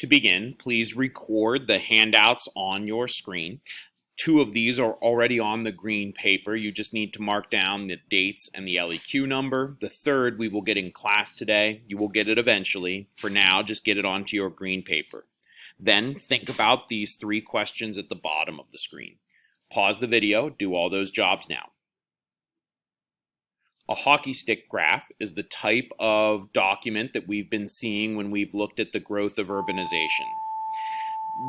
To begin, please record the handouts on your screen. Two of these are already on the green paper. You just need to mark down the dates and the LEQ number. The third we will get in class today. You will get it eventually. For now, just get it onto your green paper. Then think about these three questions at the bottom of the screen. Pause the video, do all those jobs now. A hockey stick graph is the type of document that we've been seeing when we've looked at the growth of urbanization.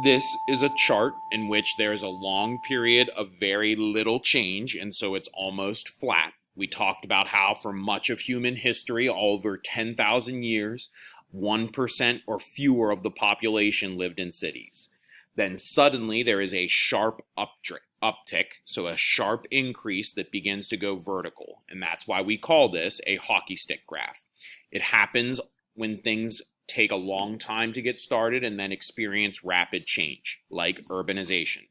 This is a chart in which there's a long period of very little change, and so it's almost flat. We talked about how for much of human history, over 10,000 years, 1% or fewer of the population lived in cities. Then suddenly there is a sharp uptick, so a sharp increase that begins to go vertical, and that's why we call this a hockey stick graph. It happens when things take a long time to get started and then experience rapid change, like urbanization.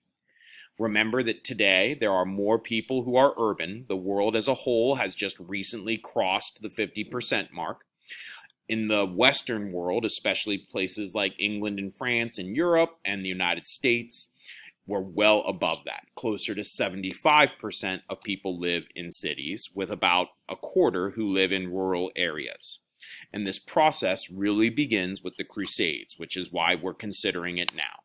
Remember that today there are more people who are urban. The world as a whole has just recently crossed the 50% mark. In the Western world, especially places like England and France and Europe and the United States, we're well above that. Closer to 75% of people live in cities, with about a quarter who live in rural areas. And this process really begins with the Crusades, which is why we're considering it now.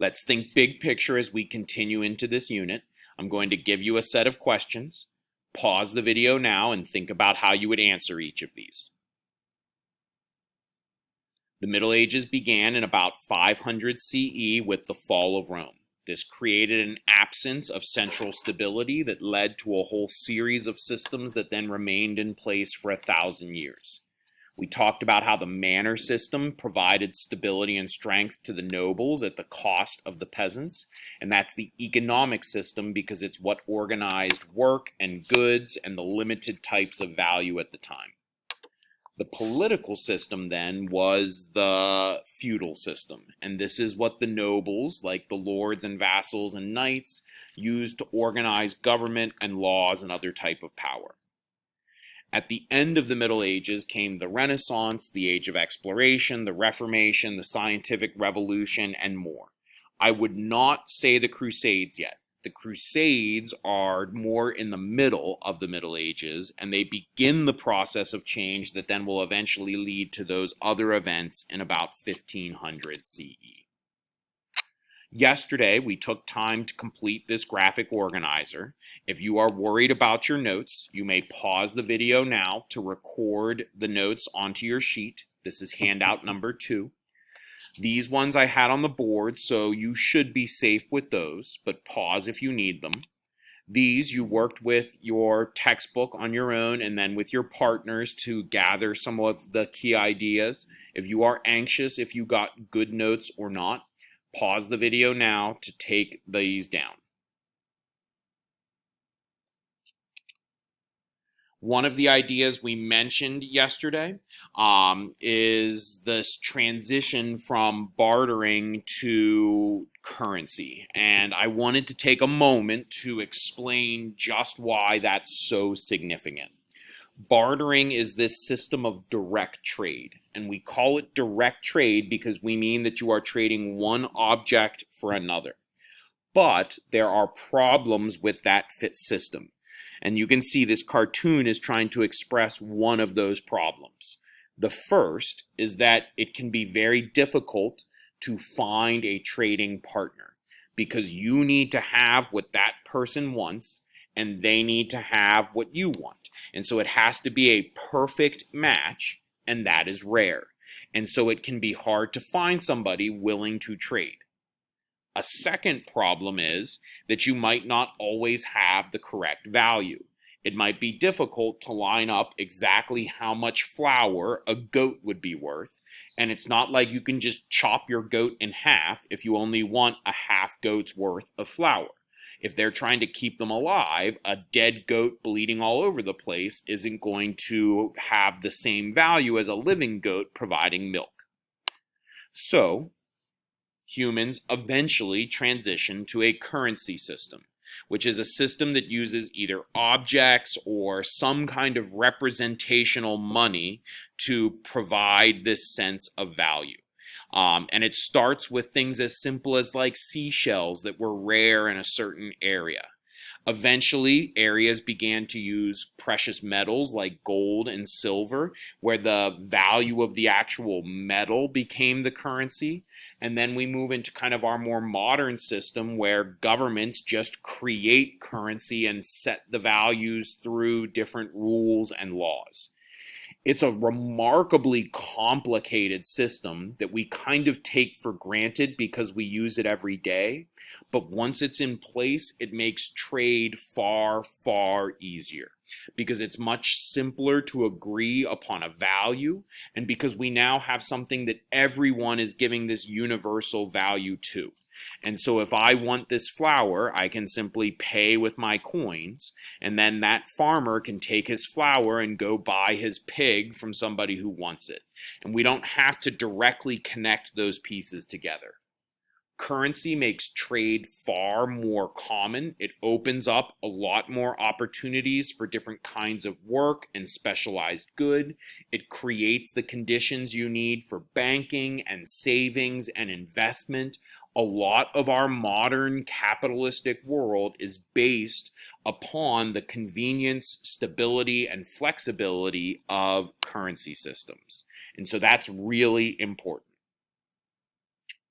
Let's think big picture as we continue into this unit. I'm going to give you a set of questions. Pause the video now and think about how you would answer each of these. The Middle Ages began in about 500 CE with the fall of Rome. This created an absence of central stability that led to a whole series of systems that then remained in place for 1,000 years. We talked about how the manor system provided stability and strength to the nobles at the cost of the peasants, and that's the economic system because it's what organized work and goods and the limited types of value at the time. The political system then was the feudal system, and this is what the nobles, like the lords and vassals and knights, used to organize government and laws and other type of power. At the end of the Middle Ages came the Renaissance, the Age of Exploration, the Reformation, the Scientific Revolution, and more. I would not say the Crusades yet. The Crusades are more in the middle of the Middle Ages, and they begin the process of change that then will eventually lead to those other events in about 1500 CE. Yesterday, we took time to complete this graphic organizer. If you are worried about your notes, you may pause the video now to record the notes onto your sheet. This is handout number 2. These ones I had on the board, so you should be safe with those, but pause if you need them. These you worked with your textbook on your own and then with your partners to gather some of the key ideas. If you are anxious if you got good notes or not, pause the video now to take these down. One of the ideas we mentioned yesterday is this transition from bartering to currency. And I wanted to take a moment to explain just why that's so significant. Bartering is this system of direct trade. And we call it direct trade because we mean that you are trading one object for another. But there are problems with that system. And you can see this cartoon is trying to express one of those problems. The first is that it can be very difficult to find a trading partner because you need to have what that person wants and they need to have what you want. And so it has to be a perfect match, and that is rare. And so it can be hard to find somebody willing to trade. A second problem is that you might not always have the correct value. It might be difficult to line up exactly how much flour a goat would be worth, and it's not like you can just chop your goat in half if you only want a half goat's worth of flour. If they're trying to keep them alive, a dead goat bleeding all over the place isn't going to have the same value as a living goat providing milk. So, humans eventually transition to a currency system, which is a system that uses either objects or some kind of representational money to provide this sense of value. And it starts with things as simple as like seashells that were rare in a certain area. Eventually, areas began to use precious metals like gold and silver, where the value of the actual metal became the currency. And then we move into kind of our more modern system where governments just create currency and set the values through different rules and laws. It's a remarkably complicated system that we kind of take for granted because we use it every day. But once it's in place, it makes trade far, far easier because it's much simpler to agree upon a value, and because we now have something that everyone is giving this universal value to. And so if I want this flour, I can simply pay with my coins, and then that farmer can take his flour and go buy his pig from somebody who wants it. And we don't have to directly connect those pieces together. Currency makes trade far more common. It opens up a lot more opportunities for different kinds of work and specialized good. It creates the conditions you need for banking and savings and investment. A lot of our modern capitalistic world is based upon the convenience, stability, and flexibility of currency systems. And so that's really important.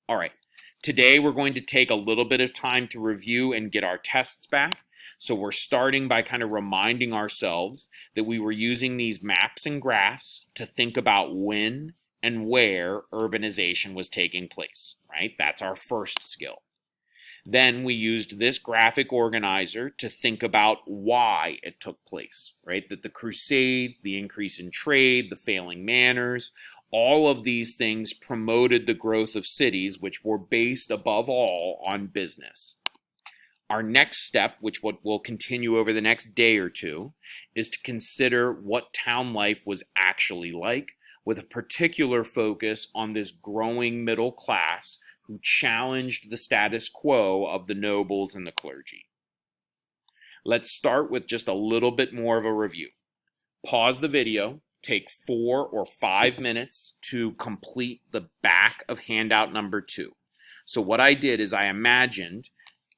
All right. Today, we're going to take a little bit of time to review and get our tests back. So we're starting by kind of reminding ourselves that we were using these maps and graphs to think about when and where urbanization was taking place, right? That's our first skill. Then we used this graphic organizer to think about why it took place, right? That the Crusades, the increase in trade, the failing manners, all of these things promoted the growth of cities, which were based above all on business. Our next step, which will continue over the next day or two, is to consider what town life was actually like, with a particular focus on this growing middle class who challenged the status quo of the nobles and the clergy. Let's start with just a little bit more of a review. Pause the video, take 4 or 5 minutes to complete the back of handout number 2. So what I did is I imagined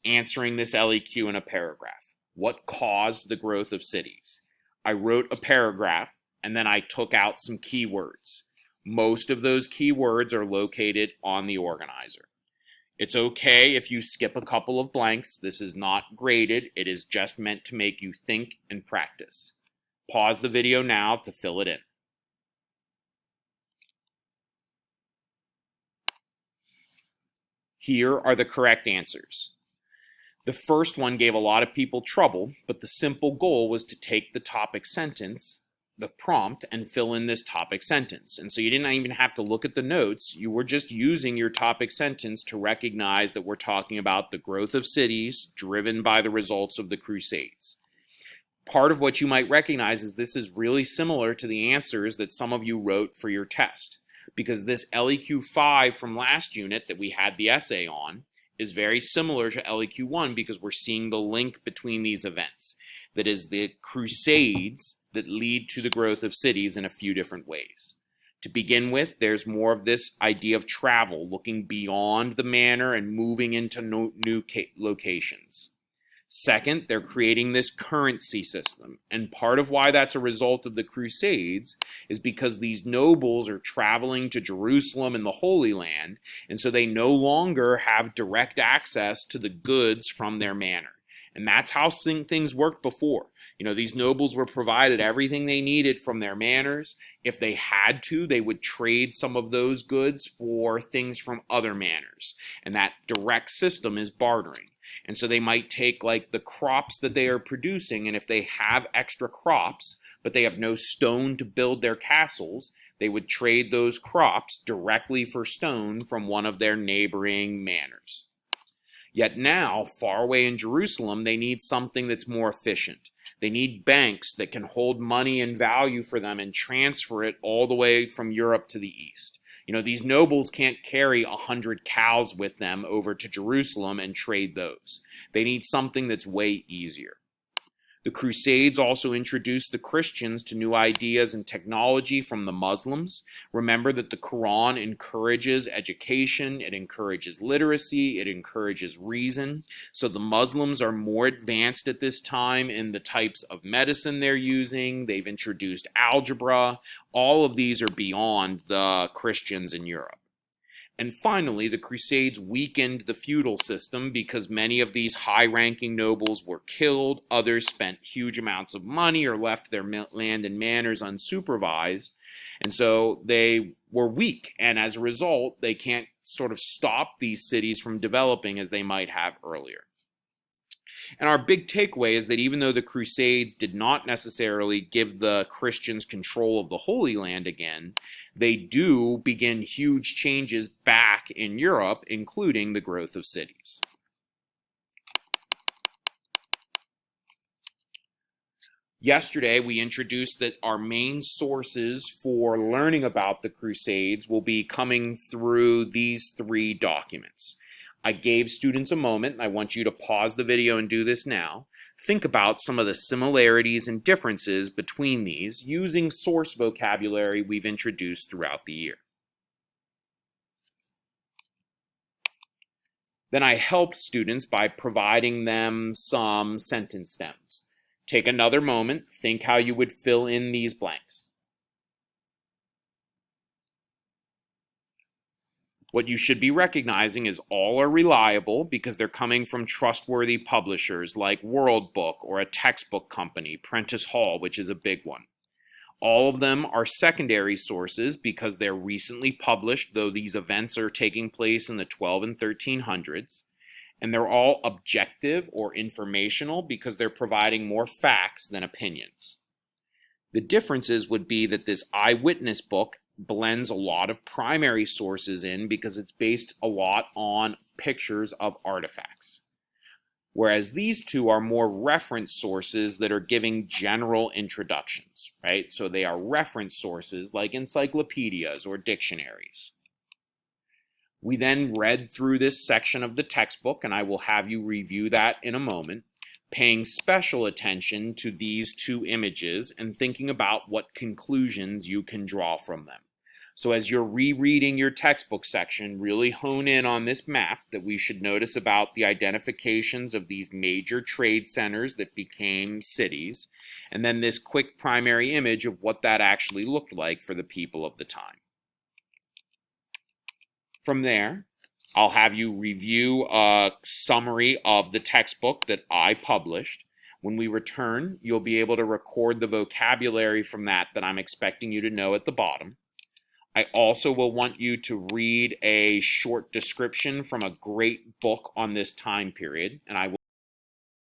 answering this LEQ in a paragraph. What caused the growth of cities? I wrote a paragraph and then I took out some keywords. Most of those keywords are located on the organizer. It's okay if you skip a couple of blanks. This is not graded. It is just meant to make you think and practice. Pause the video now to fill it in. Here are the correct answers. The first one gave a lot of people trouble, but the simple goal was to take the topic sentence, the prompt, and fill in this topic sentence. And so you didn't even have to look at the notes. You were just using your topic sentence to recognize that we're talking about the growth of cities driven by the results of the Crusades. Part of what you might recognize is this is really similar to the answers that some of you wrote for your test, because this LEQ 5 from last unit that we had the essay on is very similar to LEQ 1 because we're seeing the link between these events. That is the Crusades that lead to the growth of cities in a few different ways. To begin with, there's more of this idea of travel, looking beyond the manor and moving into new locations. Second, they're creating this currency system. And part of why that's a result of the Crusades is because these nobles are traveling to Jerusalem and the Holy Land, and so they no longer have direct access to the goods from their manor. And that's how things worked before. You know, these nobles were provided everything they needed from their manors. If they had to, they would trade some of those goods for things from other manors. And that direct system is bartering. And so they might take like the crops that they are producing, and if they have extra crops, but they have no stone to build their castles, they would trade those crops directly for stone from one of their neighboring manors. Yet now, far away in Jerusalem, they need something that's more efficient. They need banks that can hold money and value for them and transfer it all the way from Europe to the east. You know, these nobles can't carry 100 cows with them over to Jerusalem and trade those. They need something that's way easier. The Crusades also introduced the Christians to new ideas and technology from the Muslims. Remember that the Quran encourages education, it encourages literacy, it encourages reason. So the Muslims are more advanced at this time in the types of medicine they're using. They've introduced algebra. All of these are beyond the Christians in Europe. And finally, the Crusades weakened the feudal system because many of these high-ranking nobles were killed, others spent huge amounts of money or left their land and manors unsupervised, and so they were weak, and as a result, they can't sort of stop these cities from developing as they might have earlier. And our big takeaway is that even though the Crusades did not necessarily give the Christians control of the Holy Land again, they do begin huge changes back in Europe, including the growth of cities. Yesterday, we introduced that our main sources for learning about the Crusades will be coming through these 3 documents. I gave students a moment, and I want you to pause the video and do this now. Think about some of the similarities and differences between these using source vocabulary we've introduced throughout the year. Then I helped students by providing them some sentence stems. Take another moment, think how you would fill in these blanks. What you should be recognizing is all are reliable because they're coming from trustworthy publishers like World Book or a textbook company, Prentice Hall, which is a big one. All of them are secondary sources because they're recently published, though these events are taking place in the 12 and 1300s. And they're all objective or informational because they're providing more facts than opinions. The differences would be that this eyewitness book blends a lot of primary sources in because it's based a lot on pictures of artifacts. Whereas these 2 are more reference sources that are giving general introductions, right? So they are reference sources like encyclopedias or dictionaries. We then read through this section of the textbook, and I will have you review that in a moment, paying special attention to these 2 images and thinking about what conclusions you can draw from them. So as you're rereading your textbook section, really hone in on this map that we should notice about the identifications of these major trade centers that became cities, and then this quick primary image of what that actually looked like for the people of the time. From there, I'll have you review a summary of the textbook that I published. When we return, you'll be able to record the vocabulary from that I'm expecting you to know at the bottom. I also will want you to read a short description from a great book on this time period, and I will